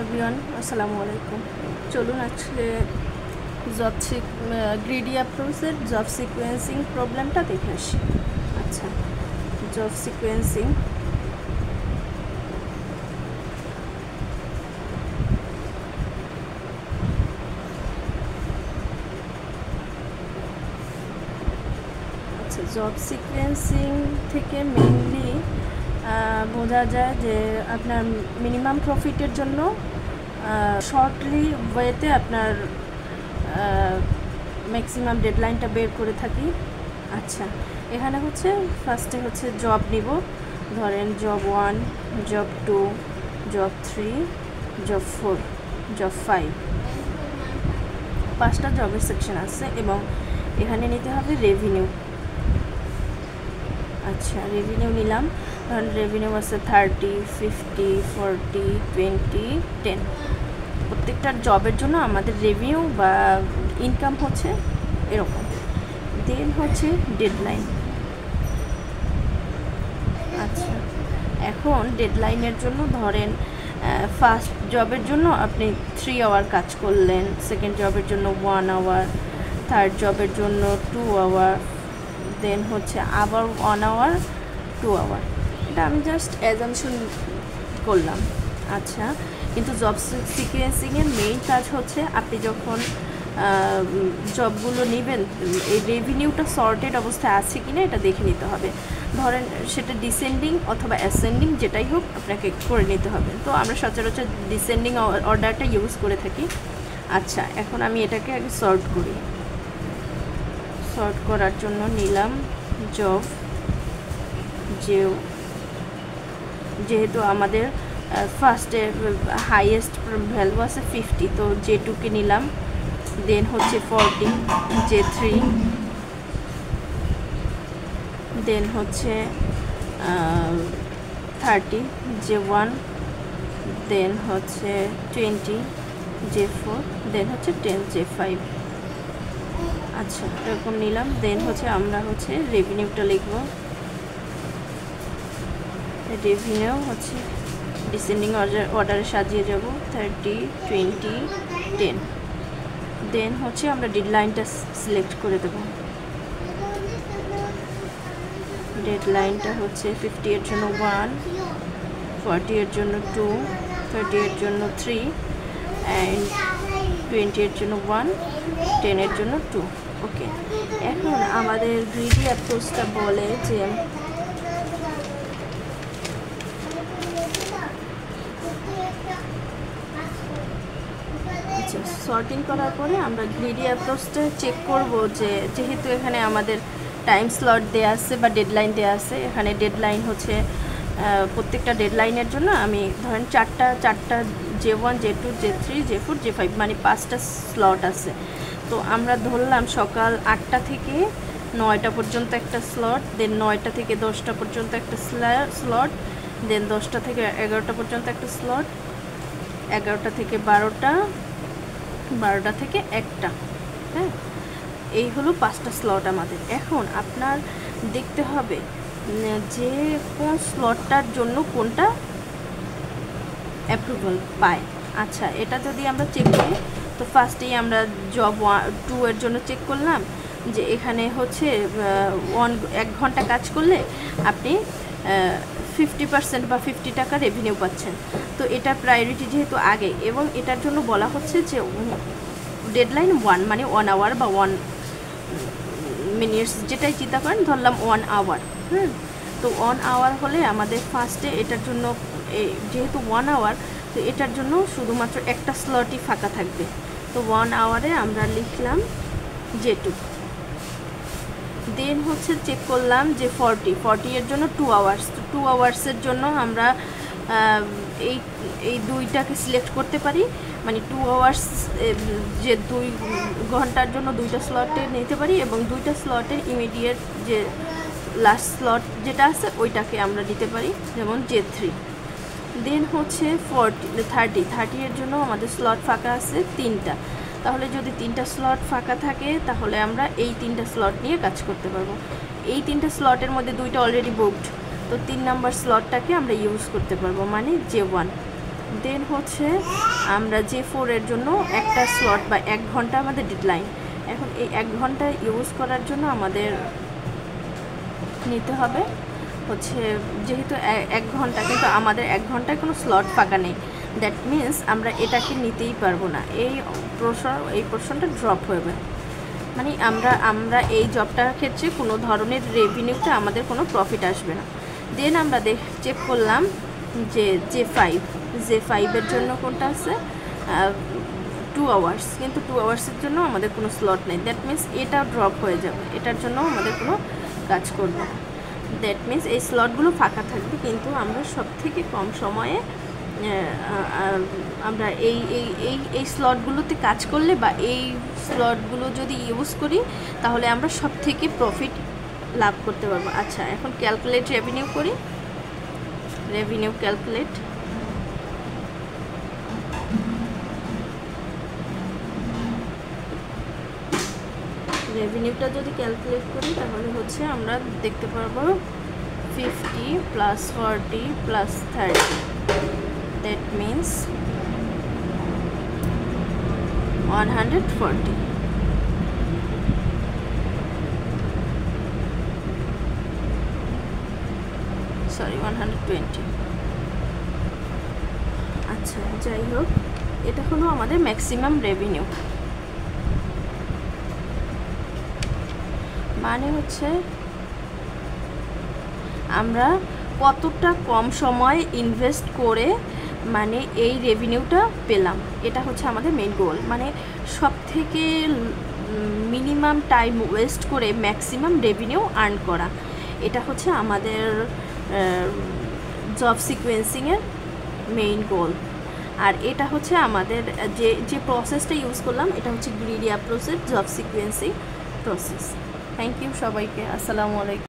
Everyone আসসালামু আলাইকুম। চলুন আজকে গ্রিডি অ্যাপ্রোচের জব সিকোয়েন্সিং প্রবলেমটা দেখে আসি। আচ্ছা, জব সিকোয়েন্সিং জব সিকোয়েন্সিং থেকে মেইনলি বোঝা যায় যে আপনার মিনিমাম প্রফিটের জন্য শর্টলি ওয়েতে আপনার ম্যাক্সিমাম ডেডলাইনটা বের করে থাকি। আচ্ছা, এখানে হচ্ছে ফার্স্টে হচ্ছে জব নিব, ধরেন job 1, job 2, job 3, job 4, job 5, 5টা জবের সেকশন আছে এবং এখানে নিতে হবে রেভিনিউ। আচ্ছা, রেভিনিউ নিলাম, ধরেন রেভিনিউ আছে 30, 50, 40, 20, 10। প্রত্যেকটা জবের জন্য আমাদের রেভিনিউ বা ইনকাম হচ্ছে এরকম। দেন হচ্ছে ডেডলাইন। আচ্ছা, এখন ডেডলাইনের জন্য ধরেন ফার্স্ট জবের জন্য আপনি 3 আওয়ার কাজ করলেন, সেকেন্ড জবের জন্য 1 আওয়ার, থার্ড জবের জন্য 2 আওয়ার, দেন হচ্ছে আবার 1 আওয়ার, 2 আওয়ার। এটা আমি জাস্ট অ্যাজাম্পশন করলাম। আচ্ছা, কিন্তু জব সিকোয়েন্সিংয়ের মেইন কাজ হচ্ছে আপনি যখন জবগুলো নেবেন এই রেভিনিউটা সর্টেড অবস্থায় আছে কিনা এটা দেখে নিতে হবে। ধরেন সেটা ডিসেন্ডিং অথবা অ্যাসেন্ডিং যেটাই হোক আপনাকে করে নিতে হবে। তো আমরা সচরাচর ডিসেন্ডিং অর্ডারটা ইউজ করে থাকি। আচ্ছা, এখন আমি এটাকে আগে সর্ট করি। সর্ট করার জন্য নিলাম জব, যেহেতু আমাদের ফার্স্টে হাইয়েস্ট ভ্যালু আছে 50, তো J2 নিলাম, দেন হচ্ছে 40, J3, দেন হচ্ছে 30, J1, দেন হচ্ছে 20, J4, দেন হচ্ছে 10, J5। আচ্ছা, এরকম নিলাম। দেন হচ্ছে আমরা হচ্ছে রেভিনিউটা লিখব। রেভিনিউ হচ্ছে ডিসেন্ডিং অর্ডারে সাজিয়ে যাব 30, 20, 10। দেন হচ্ছে আমরা ডেডলাইনটা সিলেক্ট করে দেব। ডেডলাইনটা হচ্ছে 50 এর জন্য 1, 40 এর জন্য 2, 30 এর জন্য 3 অ্যান্ড 20 এর জন্য 1, 10 এর জন্য 2। ওকে, এখন আমাদের গ্রিডি অ্যাপ্রোচটা বলে যে সর্টিং করার পরে আমরা গ্রিডি অ্যাপ্রোচটা চেক করব যে যেহেতু এখানে আমাদের টাইম স্লট দেওয়া আছে বা ডেডলাইন দেওয়া আছে। এখানে ডেডলাইন হচ্ছে প্রত্যেকটা ডেডলাইনের জন্য আমি ধরেন চারটা J1, J2, J3, J4, J5 মানে 5টা স্লট আছে। তো আমরা ধরলাম সকাল 8টা থেকে 9টা পর্যন্ত একটা স্লট, দেন 9টা থেকে 10টা পর্যন্ত একটা স্লট, দেন 10টা থেকে 11টা পর্যন্ত একটা স্লট, 11টা থেকে 12টা, 12টা থেকে 1টা। হ্যাঁ, এই হলো 5টা স্লট আমাদের। এখন আপনার দেখতে হবে যে কোন স্লটটার জন্য কোনটা অ্যাপ্রুভাল পায়। আচ্ছা, এটা যদি আমরা চেক করি তো ফার্স্টেই আমরা জব 2 এর জন্য চেক করলাম যে এখানে হচ্ছে 1 ঘন্টা কাজ করলে আপনি 50% বা 50 টাকা রেভিনিউ পাচ্ছেন। তো এটার প্রায়োরিটি যেহেতু আগে এবং এটার জন্য বলা হচ্ছে যে ডেডলাইন 1 মানে 1 আওয়ার বা 1 মিনিটস যেটাই চিন্তা করেন, ধরলাম 1 আওয়ার। তো 1 আওয়ার হলে আমাদের ফার্স্টে এটার জন্য যেহেতু 1 আওয়ার, তো এটার জন্য শুধুমাত্র একটা স্লটই ফাঁকা থাকবে। তো 1 আওয়ারে আমরা লিখলাম J2। দেন হচ্ছে চেক করলাম যে 40 এর জন্য 2 আওয়ার্স। তো 2 আওয়ার্সের জন্য আমরা এই দুইটাকে সিলেক্ট করতে পারি, মানে 2 আওয়ার্স যে 2 ঘন্টার জন্য 2টা স্লটে নিতে পারি এবং 2টা স্লটের ইমিডিয়েট যে লাস্ট স্লট যেটা আছে ওইটাকে আমরা দিতে পারি, যেমন J3। দেন হচ্ছে 30 এর জন্য আমাদের স্লট ফাঁকা আছে 3টা। তাহলে যদি 3টা স্লট ফাঁকা থাকে তাহলে আমরা এই 3টা স্লট নিয়ে কাজ করতে পারবো। এই 3টা স্লটের মধ্যে 2টা অলরেডি বুকড, তো 3 নাম্বার স্লটটাকে আমরা ইউজ করতে পারবো, মানে J1। দেন হচ্ছে আমরা J4 এর জন্য একটা স্লট বা 1 ঘন্টা আমাদের ডেডলাইন। এখন এই 1 ঘন্টা ইউজ করার জন্য আমাদের নিতে হবে হচ্ছে, যেহেতু 1 ঘন্টা, কিন্তু আমাদের 1 ঘন্টায় কোনো স্লট ফাঁকা নেই, দ্যাট মিন্স আমরা এটাকে নিতেই পারবো না, এই পোর্শনটা ড্রপ হবে। মানে আমরা এই জবটার ক্ষেত্রে কোনো ধরনের রেভিনিউতে আমাদের কোনো প্রফিট আসবে না। দেন আমরা চেক করলাম যে J5 এর জন্য কোনটা আছে 2 আওয়ার্স, কিন্তু 2 আওয়ার্সের জন্য আমাদের কোনো স্লট নেই, দ্যাট মিন্স এটা ড্রপ হয়ে যাবে, এটার জন্য আমাদের কোনো কাজ করবে না। দ্যাট মিন্স এই স্লটগুলো ফাঁকা থাকবে, কিন্তু আমরা সব থেকে কম সময়ে আমরা এই স্লটগুলোতে কাজ করলে বা এই স্লটগুলো যদি ইউজ করি তাহলে আমরা সব থেকে প্রফিট লাভ করতে পারবো। আচ্ছা, এখন ক্যালকুলেট রেভিনিউ করি। রেভিনিউ ক্যালকুলেট, রেভিনিউটা যদি ক্যালকুলেট করি তাহলে হচ্ছে আমরা দেখতে পারবো 50 + 40 + 30, that means 140। সরি 120। আচ্ছা, যাই হোক, এটা হলো আমাদের ম্যাক্সিমাম রেভিনিউ। মানে হচ্ছে আমরা কতটা কম সময় ইনভেস্ট করে মানে এই রেভিনিউটা পেলাম, এটা হচ্ছে আমাদের মেইন গোল। মানে সব থেকে মিনিমাম টাইম ওয়েস্ট করে ম্যাক্সিমাম রেভিনিউ আর্ন করা, এটা হচ্ছে আমাদের জব সিকোয়েন্সিংয়ের মেইন গোল। আর এটা হচ্ছে আমাদের যে প্রসেসটা ইউজ করলাম, এটা হচ্ছে গ্রিডি অ্যাপ্রোচের job sequencing process. Thank you সবাইকে, আসসালামু আলাইকুম।